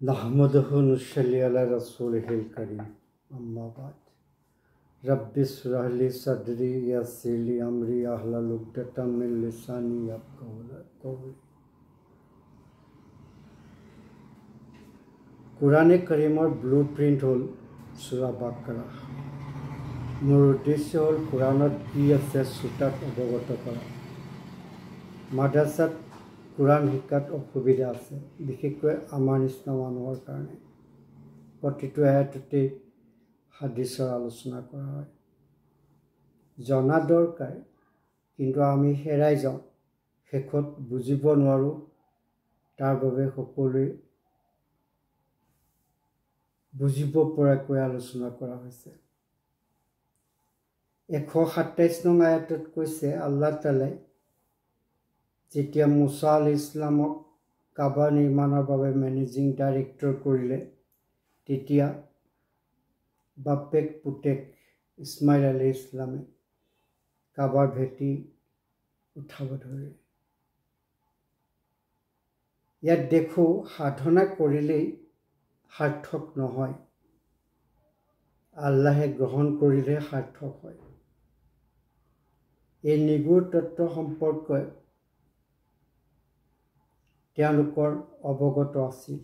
नहमदुहु नुसल्ली अला रसूलिहिल करीम अम्मा बाद रब्बि इश्रह ली सदरी यस्सिर ली अमरी अहलुल उक़दतम मिन लिसानी यफ़क़हू क़ौली। कुराने करीমৰ ব্লুপ্ৰিণ্ট হ'ল সূৰা বাকাৰা। মোৰ উদ্দেশ্য হ'ল কুৰাণত কি আছে শ্ৰোতাক অৱগত কৰা। মাদ্ৰাছাত কুৰাণ শিকাত অসুবিধা আছে, বিশেষকৈ আমাৰ নিচিনা মানুহৰ কাৰণে। প্ৰতিটো আয়াততেই হাদিছৰ আলোচনা কৰা হয়। জনা দৰকাৰ, কিন্তু আমি হেৰাই যাওঁ, শেষত বুজিব নোৱাৰোঁ। তাৰ বাবে সকলোৱে বুজিব পৰাকৈ আলোচনা কৰা হৈছে। 127 নং আয়াতত কৈছে, আল্লাহ তাআলাই যেতিয়া মুছা আলাইহিছ ইছলামক কাবা নিৰ্মাণৰ বাবে মেনেজিং ডাইৰেক্টৰ কৰিলে, তেতিয়া বাপেক পুতেক ইছমাইল আলাইহিছ ইছলামে কাবাৰ ভেটি উঠাব ধৰিলে। ইয়াত দেখোঁ সাধনা কৰিলেই সাৰ্থক নহয়, আল্লাহে গ্ৰহণ কৰিলে সাৰ্থক হয়। এই নিগুৰ তত্ত্ব সম্পৰ্কে তেওঁলোকৰ অৱগত আছিল।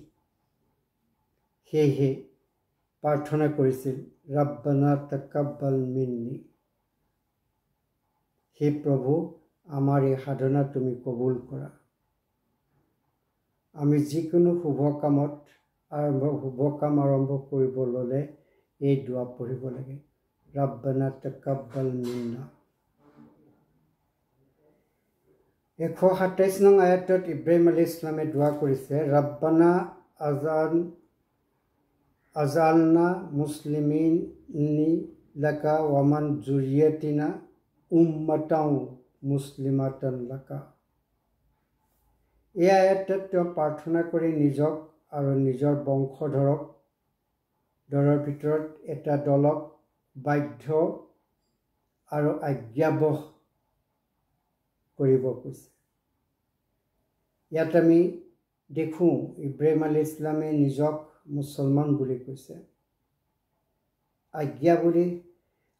সেয়েহে প্ৰাৰ্থনা কৰিছিল, ৰাব্বানা তাকাব্বাল মিন্নি, হে প্ৰভু, আমাৰ এই সাধনা তুমি কবুল কৰা। আমি যিকোনো শুভ কাম আৰম্ভ কৰিব ল'লে এই দোৱা পঢ়িব লাগে, ৰাব্বানা তাকাব্বাল মিন্না। 127 নং আয়াতত ইব্ৰাহিম আলাইহিছ ইছলামে দোৱা কৰিছে, ৰাব্বানা আজালনা মুছলিমিনি লাকা ওয়ামান যুৰিয়াতিনা উম্মাতাও মুছলিমাতান লাকা। এই আয়াতত তেওঁ প্ৰাৰ্থনা কৰি নিজক আৰু নিজৰ বংশধৰৰ ভিতৰত এটা দলক বাধ্য আৰু আজ্ঞাবহ কৰিব কৈছে। ইয়াত আমি দেখোঁ ইব্ৰাহিম আলাইহিছ ইছলামে নিজক মুছলমান বুলি কৈছে,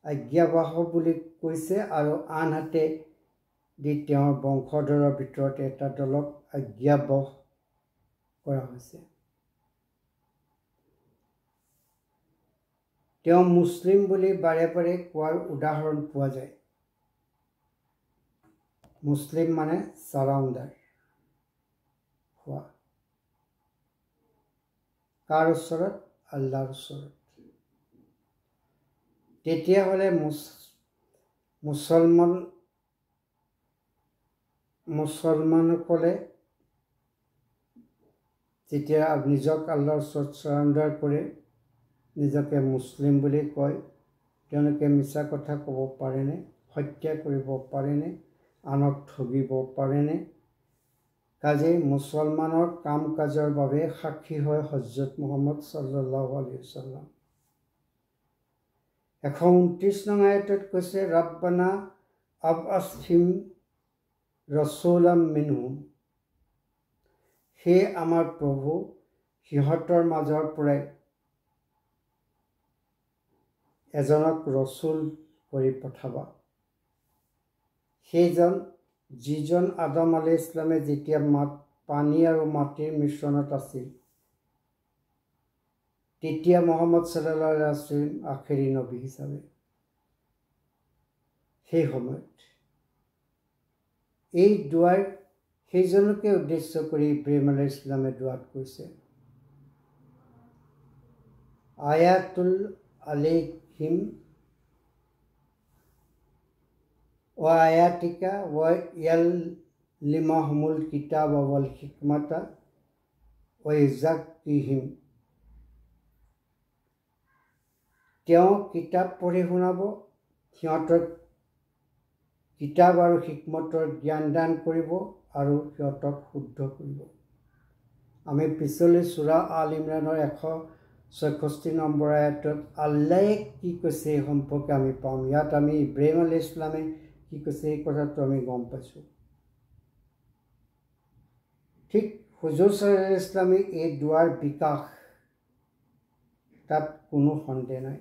আজ্ঞাবহ বুলি কৈছে, আৰু আনহাতে তেওঁৰ বংশধৰৰ ভিতৰত এটা দলক আজ্ঞাবহ কৰা হৈছে। তেওঁ মুছলিম বুলি বাৰে বাৰে কোৱাৰ উদাহৰণ পোৱা যায়। মুছলিম মানে চাৰাউণ্ডাৰ হোৱা। কাৰ ওচৰত? আল্লাহৰ ওচৰত। তেতিয়াহ'লে মুছলমানসকলে যেতিয়া নিজক আল্লাহৰ ওচৰত চাৰাউণ্ডাৰ কৰে, নিজকে মুছলিম বুলি কয়, তেওঁলোকে মিছা কথা ক'ব পাৰেনে? হত্যা কৰিব পাৰেনে? আনক ঠগিব পাৰেনে? কাজেই মুছলমানৰ কাম কাজৰ বাবে সাক্ষী হয় হজৰত মুহাম্মদ সাল্লাল্লাহু আলাইহি ওয়াসাল্লাম। 129 নং আয়াতত কৈছে, ৰাব্বানা আবআছ ফিহিম ৰাছূলাম মিনহুম, হে আমাৰ প্ৰভু, সিহঁতৰ মাজৰ পৰাই এজনক ৰচুল কৰি পঠাবা। সেইজন যিজন আদম আলাইহিছ ইছলামে যেতিয়া পানী আৰু মাটিৰ মিশ্ৰণত আছিল, তেতিয়া মুহাম্মদ সাল্লাল্লাহু আলাইহি ওয়াসাল্লাম আখেৰী নবী হিচাপে। সেই সময়ত এই দোৱাৰ সেইজনকে উদ্দেশ্য কৰি ইব্ৰাহিম আলাইহিছ ইছলামে দোৱাত কৈছে, আয়াতুল আলাইহিম ওয়া আয়াতিকা ওয়া ইয়াল্লিমাহুমুল কিতাবা ওয়াল হিকমাতা ওয়া ইউযাক্কিহিম। তেওঁ কিতাপ পঢ়ি শুনাব, সিহঁতক কিতাপ আৰু হিকমতৰ জ্ঞান দান কৰিব আৰু সিহঁতক শুদ্ধ কৰিব। আমি পিছলৈ সূৰা আল ইমৰানৰ 166 নম্বৰ আয়াতত আল্লাহে কি কৈছে এই সম্পৰ্কে আমি পাম। ইয়াত আমি ইব্ৰাহিম আলাইহিছ ইছলামে কি কৈছে এই কথাটো আমি গম পাইছোঁ। ঠিক হুজুৰ সাল্লাল্লাহু আলাইহি ইছলামে এই দুৱাৰ বিকাশ তাত কোনো সন্দেহ নাই।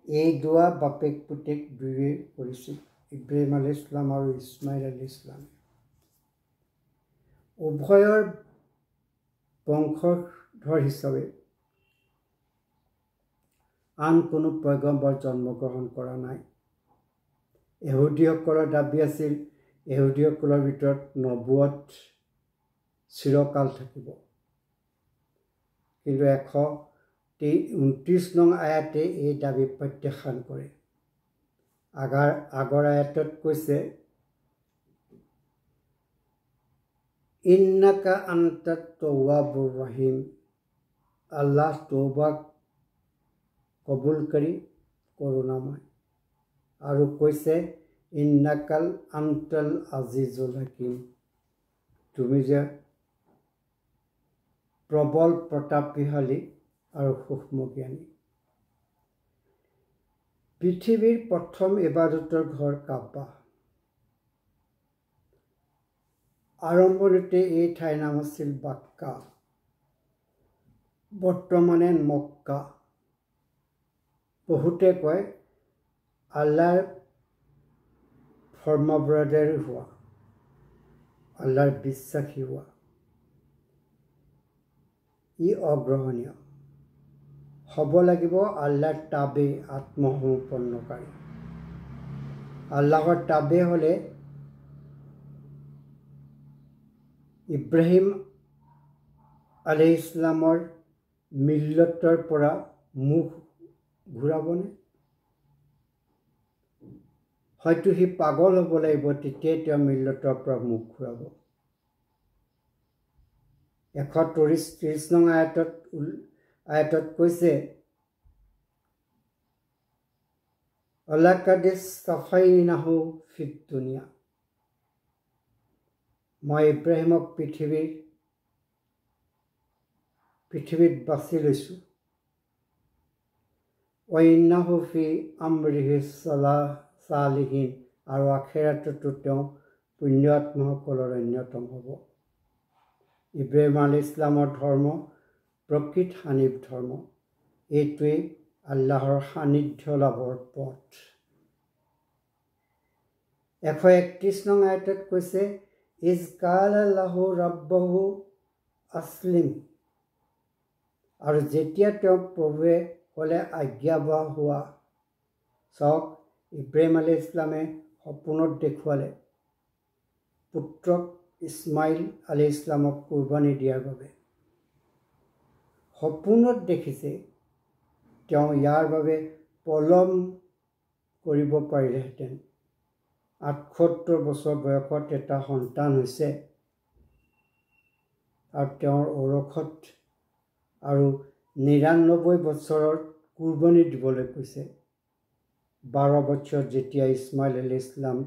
এই দুৱা বাপেক পুতেক দুয়োৱে কৰিছিল, ইব্ৰাহিম আলাইহিছ সালাম আৰু ইছমাইল আলাইহিছ সালাম। উভয়ৰ বংশধৰ হিচাপে আন কোনো পয়গম্বৰ জন্মগ্ৰহণ কৰা নাই। ইহুদীসকলৰ দাবী আছিল ইহুদীসকলৰ ভিতৰত নবুৱত চিৰকাল থাকিব, কিন্তু 129 নং আয়াতে এই দাবী প্ৰত্যাখ্যান কৰে। আগৰ আয়াতত কৈছে ইন্নাকা আনতাত তওৱাবুৰ ৰহিম, আল্লাহ তৌবা কবুলকাৰী কৰুণাময়, আৰু কৈছে ইন্নাকাল আনতাল আজিজুল হাকিম, তুমি যে প্ৰবল প্ৰতাপশালী আৰু সূক্ষ্মজ্ঞানী। পৃথিৱীৰ প্ৰথম ইবাদতৰ ঘৰ কাবা। আৰম্ভণিতে এই ঠাইৰ নাম আছিল বাক্কা, বৰ্তমানে মক্কা। বহুতে কয় আল্লাহৰ ফৰ্মাবৰদাৰী হোৱা, আল্লাহৰ বিশ্বাসী হোৱা। ই অগ্ৰহণীয় হ'ব লাগিব আল্লাহৰ তাবে আত্মসমৰ্পণকাৰী। আল্লাহৰ তাবে হ'লে ইব্ৰাহিম আলাইহিছ সালামৰ মিল্লতৰ পৰা মুখ ঘূৰাবনে? হয়তো সি পাগল হ'ব লাগিব, তেতিয়াই তেওঁ মিল্লতৰ পৰা মুখ ঘূৰাব। 130 নং আয়াতত কৈছে আলাকাদ ইস্তাফাইনাহু ফিদ দুনিয়া, মই ইব্ৰাহিমক পৃথিৱীত বাছি লৈছোঁ। ওয়াইন্নাহু ফি আমৰিহি সালিহিন, আৰু আখিৰাততো তেওঁ পুণ্যাত্মাসকলৰ অন্যতম হ'ব। ইব্ৰাহিম আলাইহিছ সালামৰ ধৰ্ম প্ৰকৃত হানিফ ধৰ্ম। এইটোৱেই আল্লাহৰ সান্নিধ্য লাভৰ পথ। 131 নং আয়াতত কৈছে ইজ কালা লাহু ৰাব্বহু আসলিম, আৰু যেতিয়া তেওঁ প্ৰভুৱে ক'লে আজ্ঞাবহ হোৱা। চাওক, ইব্ৰাহিম আলাইহিছ সালামে সপোনত দেখুৱালে পুত্ৰক ইছমাইল আলাইহিছ সালামক কুৰবানী দিয়াৰ বাবে। সপোনত দেখিছে, তেওঁ ইয়াৰ বাবে পলম কৰিব পাৰিলেহেঁতেন। 78 বছৰ বয়সত এটা সন্তান হৈছে, আৰু তেওঁৰ ঔৰসত আৰু 99 বছৰত কুৰবানী দিবলৈ কৈছে। 12 বছৰ যেতিয়া ইছমাইল আলাইহিছ সালাম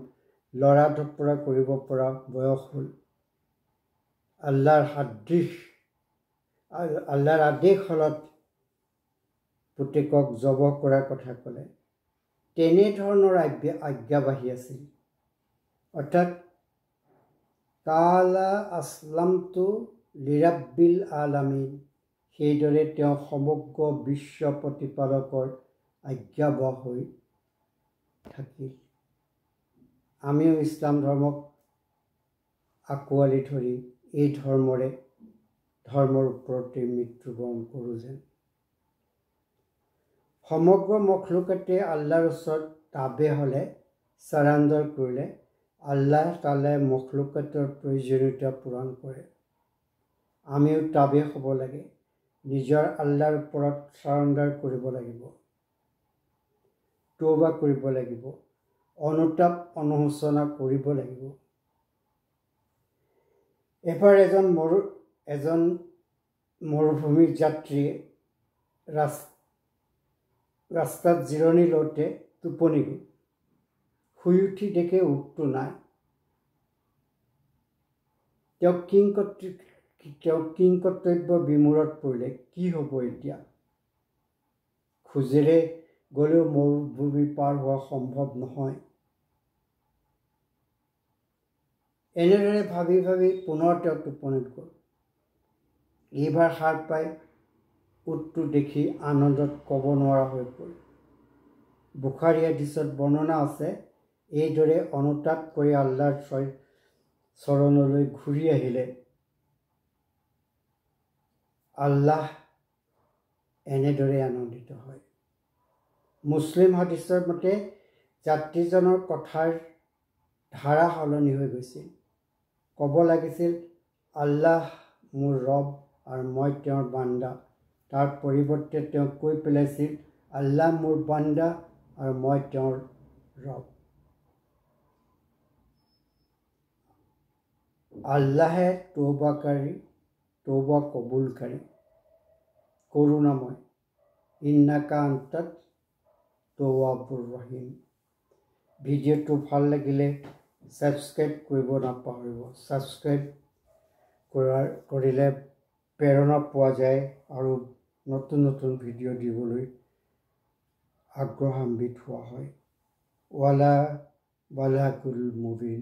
লৰা ধপৰা কৰিব পৰা বয়স হ'ল, আল্লাহৰ আদেশ হলত পুতেকক জবহ কৰাৰ কথা ক'লে। তেনেধৰণৰ আজ্ঞাবাহী আছিল, অৰ্থাৎ কালা আসলামতু লিৰাব্বিল আলামিন, সেইদৰে তেওঁ সমগ্ৰ বিশ্ব প্ৰতিপালকৰ আজ্ঞাবহ হৈ থাকিল। আমিও ইছলাম ধৰ্মক আঁকোৱালি ধৰি এই ধৰ্মৰ ওপৰতে মৃত্যুবৰণ কৰোঁ যেন। সমগ্ৰ মখলুকাতে আল্লাহৰ ওচৰত তাবে হ'লে, চাৰাণ্ডাৰ কৰিলে আল্লাহ তাআলাই মখলুকাতৰ প্ৰয়োজনীয়তা পূৰণ কৰে। আমিও তাবে হ'ব লাগে, নিজৰ আল্লাহৰ ওপৰত চাৰাণ্ডাৰ কৰিব লাগিব, তৌবা কৰিব লাগিব, অনুতাপ অনুশোচনা কৰিব লাগিব। এবাৰ এজন মৰুভূমিৰ যাত্ৰীয়ে ৰাস্তাত জিৰণি লওঁতে টোপনি গ'ল। শুই উঠি দেখে উটটো নাই। তেওঁ কিংকৰ্তব্য বিমূৰত পৰিলে, কি হ'ব এতিয়া? খোজেৰে গ'লেও মৰুভূমি পাৰ হোৱা সম্ভৱ নহয়। এনেদৰে ভাবি ভাবি পুনৰ তেওঁ টোপনিত গ'ল। এইবাৰ সাৰ পাই উটটো দেখি আনন্দত ক'ব নোৱাৰা হৈ পৰিল। বুখাৰী হাদিছত বৰ্ণনা আছে, এইদৰে অনুতাপ কৰি আল্লাহৰ চৰণলৈ ঘূৰি আহিলে আল্লাহ এনেদৰে আনন্দিত হয়। মুছলিম হাদিছৰ মতে যাত্ৰীজনৰ কথাৰ ধাৰা সলনি হৈ গৈছিল। ক'ব লাগিছিল, আল্লাহ মোৰ ৰব আৰু মই তেওঁৰ বান্দা। তাৰ পৰিৱৰ্তে তেওঁ কৈ পেলাইছিল, আল্লাহ মোৰ বান্দা আৰু মই তেওঁৰ ৰব। আল্লাহে তৌবা কবুলকাৰী, কৰুণাময়। ইন্নাকা আনতাত তৌৱাবুৰ ৰহিম। ভিডিঅ'টো ভাল লাগিলে ছাবস্ক্ৰাইব কৰিব নাপাহৰিব। ছাবস্ক্ৰাইব কৰিলে প্ৰেৰণা পোৱা যায় আৰু নতুন নতুন ভিডিঅ' দিবলৈ আগ্ৰহান্বিত হোৱা হয়। ৱালা বালাগুল মুবিন।